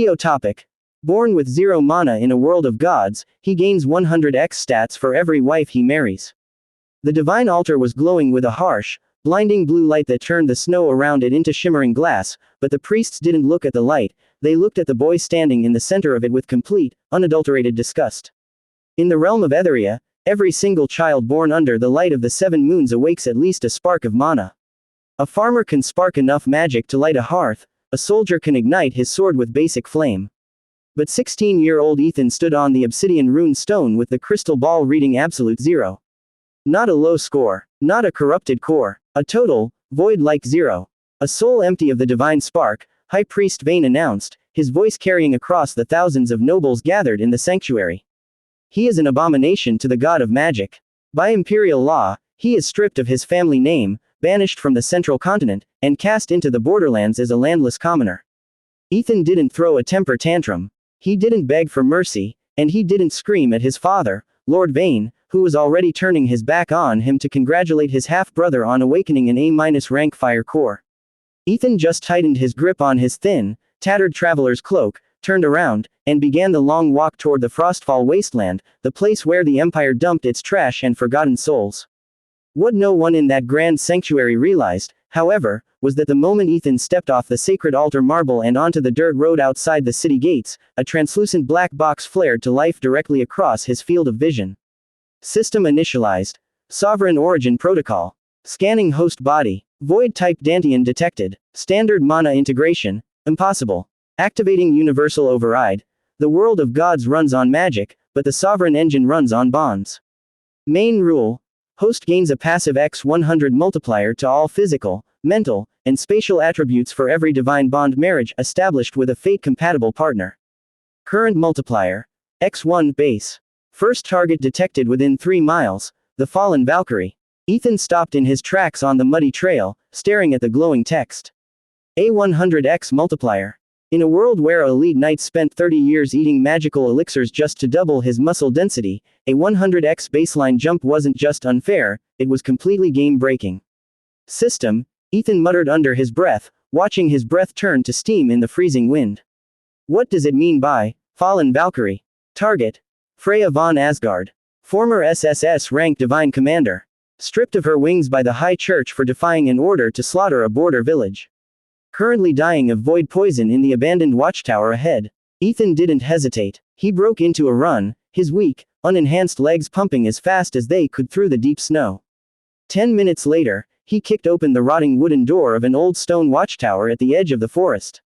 Video topic. Born with 0 mana in a world of gods, he gains 100x stats for every wife he marries. The divine altar was glowing with a harsh, blinding blue light that turned the snow around it into shimmering glass, but the priests didn't look at the light, they looked at the boy standing in the center of it with complete, unadulterated disgust. In the realm of Etheria, every single child born under the light of the 7 moons awakes at least a spark of mana. A farmer can spark enough magic to light a hearth, a soldier can ignite his sword with basic flame. But 16-year-old Ethan stood on the obsidian rune stone with the crystal ball reading absolute 0. Not a low score. Not a corrupted core. A total, void-like 0. A soul empty of the divine spark, High Priest Vayne announced, his voice carrying across the thousands of nobles gathered in the sanctuary. He is an abomination to the god of magic. By imperial law, he is stripped of his family name, banished from the central continent, and cast into the borderlands as a landless commoner. Ethan didn't throw a temper tantrum. He didn't beg for mercy, and he didn't scream at his father, Lord Vayne, who was already turning his back on him to congratulate his half-brother on awakening an A-rank fire core. Ethan just tightened his grip on his thin, tattered traveler's cloak, turned around, and began the long walk toward the Frostfall wasteland, the place where the Empire dumped its trash and forgotten souls. What no one in that grand sanctuary realized, however, was that the moment Ethan stepped off the sacred altar marble and onto the dirt road outside the city gates, a translucent black box flared to life directly across his field of vision. System initialized. Sovereign origin protocol. Scanning host body. Void-type Dantean detected. Standard mana integration. Impossible. Activating universal override. The world of gods runs on magic, but the sovereign engine runs on bonds. Main rule. Host gains a passive x100 multiplier to all physical, mental, and spatial attributes for every divine bond marriage established with a fate-compatible partner. Current multiplier. x1 base. First target detected within 3 miles, the fallen Valkyrie. Ethan stopped in his tracks on the muddy trail, staring at the glowing text. A100x multiplier. In a world where elite knights spent 30 years eating magical elixirs just to double his muscle density, a 100x baseline jump wasn't just unfair, it was completely game-breaking. System, Ethan muttered under his breath, watching his breath turn to steam in the freezing wind. What does it mean by fallen Valkyrie? Target. Freya von Asgard. Former SSS rank divine commander. Stripped of her wings by the High Church for defying an order to slaughter a border village. Currently dying of void poison in the abandoned watchtower ahead. Ethan didn't hesitate. He broke into a run, his weak, unenhanced legs pumping as fast as they could through the deep snow. 10 minutes later, he kicked open the rotting wooden door of an old stone watchtower at the edge of the forest.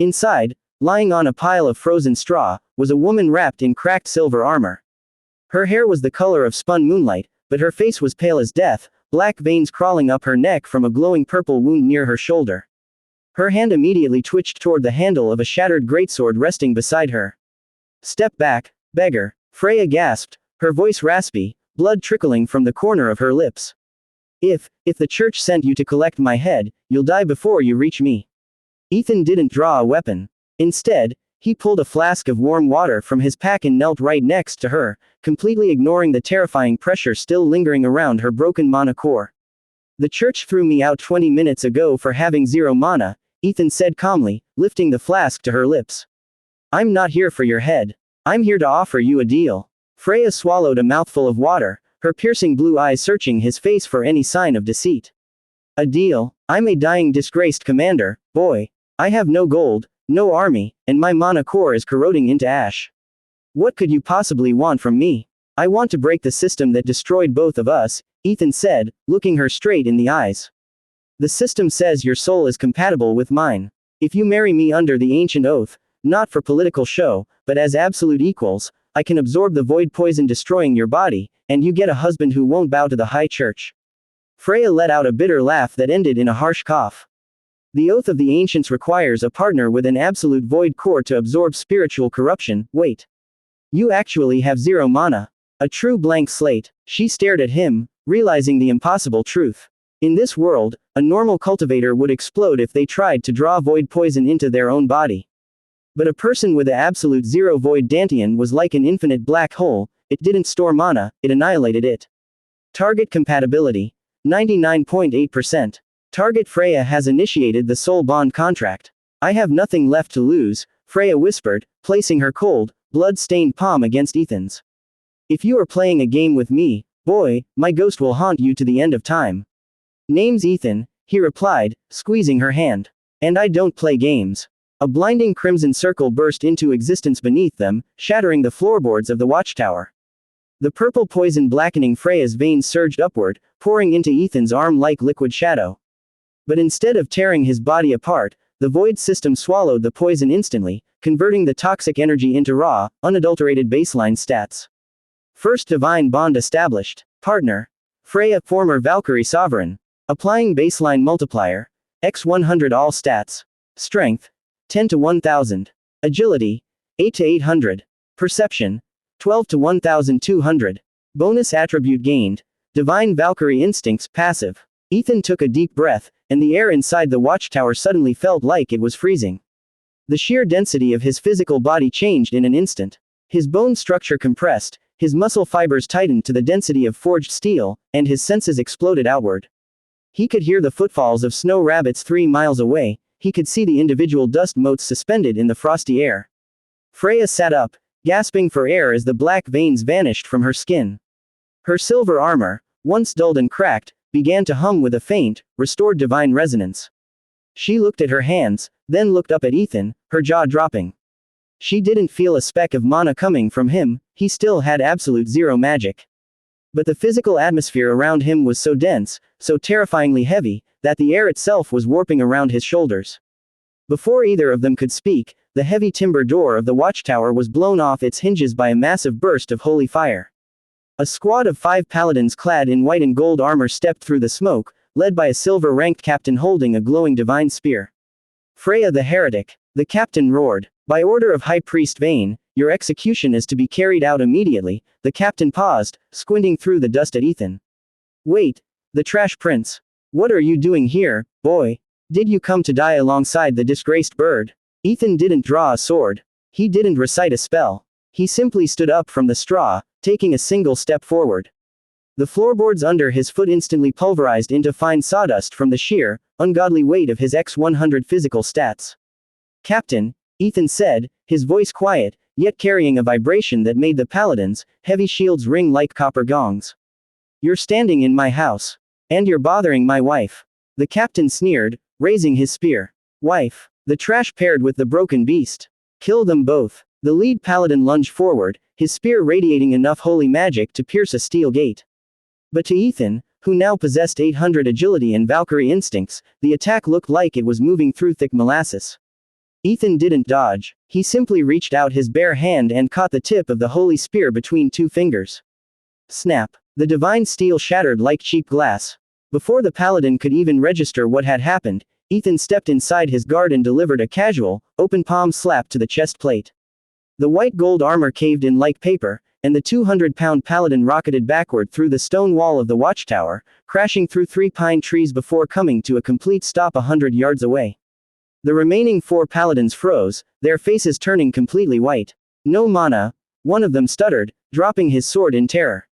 Inside, lying on a pile of frozen straw, was a woman wrapped in cracked silver armor. Her hair was the color of spun moonlight, but her face was pale as death, black veins crawling up her neck from a glowing purple wound near her shoulder. Her hand immediately twitched toward the handle of a shattered greatsword resting beside her. Step back, beggar, Freya gasped, her voice raspy, blood trickling from the corner of her lips. If the church sent you to collect my head, you'll die before you reach me. Ethan didn't draw a weapon. Instead, he pulled a flask of warm water from his pack and knelt right next to her, completely ignoring the terrifying pressure still lingering around her broken mana core. The church threw me out 20 minutes ago for having 0 mana, Ethan said calmly, lifting the flask to her lips. I'm not here for your head. I'm here to offer you a deal. Freya swallowed a mouthful of water, her piercing blue eyes searching his face for any sign of deceit. A deal? I'm a dying disgraced commander, boy. I have no gold, no army, and my mana core is corroding into ash. What could you possibly want from me? I want to break the system that destroyed both of us, Ethan said, looking her straight in the eyes. The system says your soul is compatible with mine. If you marry me under the ancient oath, not for political show, but as absolute equals, I can absorb the void poison destroying your body, and you get a husband who won't bow to the High Church. Freya let out a bitter laugh that ended in a harsh cough. The oath of the ancients requires a partner with an absolute void core to absorb spiritual corruption. Wait. You actually have 0 mana. A true blank slate. She stared at him, realizing the impossible truth. In this world, a normal cultivator would explode if they tried to draw void poison into their own body. But a person with an absolute 0 void Dantean was like an infinite black hole, it didn't store mana, it annihilated it. Target compatibility. 99.8%. Target Freya has initiated the soul bond contract. I have nothing left to lose, Freya whispered, placing her cold, blood-stained palm against Ethan's. If you are playing a game with me, boy, my ghost will haunt you to the end of time. Name's Ethan, he replied, squeezing her hand. And I don't play games. A blinding crimson circle burst into existence beneath them, shattering the floorboards of the watchtower. The purple poison blackening Freya's veins surged upward, pouring into Ethan's arm like liquid shadow. But instead of tearing his body apart, the void system swallowed the poison instantly, converting the toxic energy into raw, unadulterated baseline stats. First divine bond established. Partner. Freya, former Valkyrie sovereign. Applying baseline multiplier. X100 all stats. Strength. 10 to 1000. Agility. 8 to 800. Perception. 12 to 1200. Bonus attribute gained. Divine Valkyrie instincts passive. Ethan took a deep breath, and the air inside the watchtower suddenly felt like it was freezing. The sheer density of his physical body changed in an instant. His bone structure compressed, his muscle fibers tightened to the density of forged steel, and his senses exploded outward. He could hear the footfalls of snow rabbits 3 miles away, he could see the individual dust motes suspended in the frosty air. Freya sat up, gasping for air as the black veins vanished from her skin. Her silver armor, once dulled and cracked, began to hum with a faint, restored divine resonance. She looked at her hands, then looked up at Ethan, her jaw dropping. She didn't feel a speck of mana coming from him, he still had absolute zero magic. But the physical atmosphere around him was so dense, so terrifyingly heavy, that the air itself was warping around his shoulders. Before either of them could speak, the heavy timber door of the watchtower was blown off its hinges by a massive burst of holy fire. A squad of 5 paladins clad in white and gold armor stepped through the smoke, led by a silver-ranked captain holding a glowing divine spear. Freya the heretic, the captain roared. By order of High Priest Vayne, your execution is to be carried out immediately. The captain paused, squinting through the dust at Ethan. Wait, the trash prince. What are you doing here, boy? Did you come to die alongside the disgraced bird? Ethan didn't draw a sword. He didn't recite a spell. He simply stood up from the straw, taking a single step forward. The floorboards under his foot instantly pulverized into fine sawdust from the sheer, ungodly weight of his X100 physical stats. Captain, Ethan said, his voice quiet, yet carrying a vibration that made the paladins' heavy shields ring like copper gongs. You're standing in my house. And you're bothering my wife. The captain sneered, raising his spear. Wife. The trash paired with the broken beast. Kill them both. The lead paladin lunged forward, his spear radiating enough holy magic to pierce a steel gate. But to Ethan, who now possessed 800 agility and Valkyrie instincts, the attack looked like it was moving through thick molasses. Ethan didn't dodge. He simply reached out his bare hand and caught the tip of the holy spear between 2 fingers. Snap. The divine steel shattered like cheap glass. Before the paladin could even register what had happened, Ethan stepped inside his guard and delivered a casual, open palm slap to the chest plate. The white gold armor caved in like paper, and the 200-pound paladin rocketed backward through the stone wall of the watchtower, crashing through 3 pine trees before coming to a complete stop 100 yards away. The remaining 4 paladins froze, their faces turning completely white. No mana, one of them stuttered, dropping his sword in terror.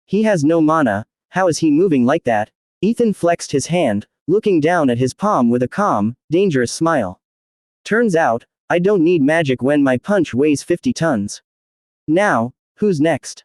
He has no mana, how is he moving like that? Ethan flexed his hand, looking down at his palm with a calm, dangerous smile. Turns out, I don't need magic when my punch weighs 50 tons. Now, who's next?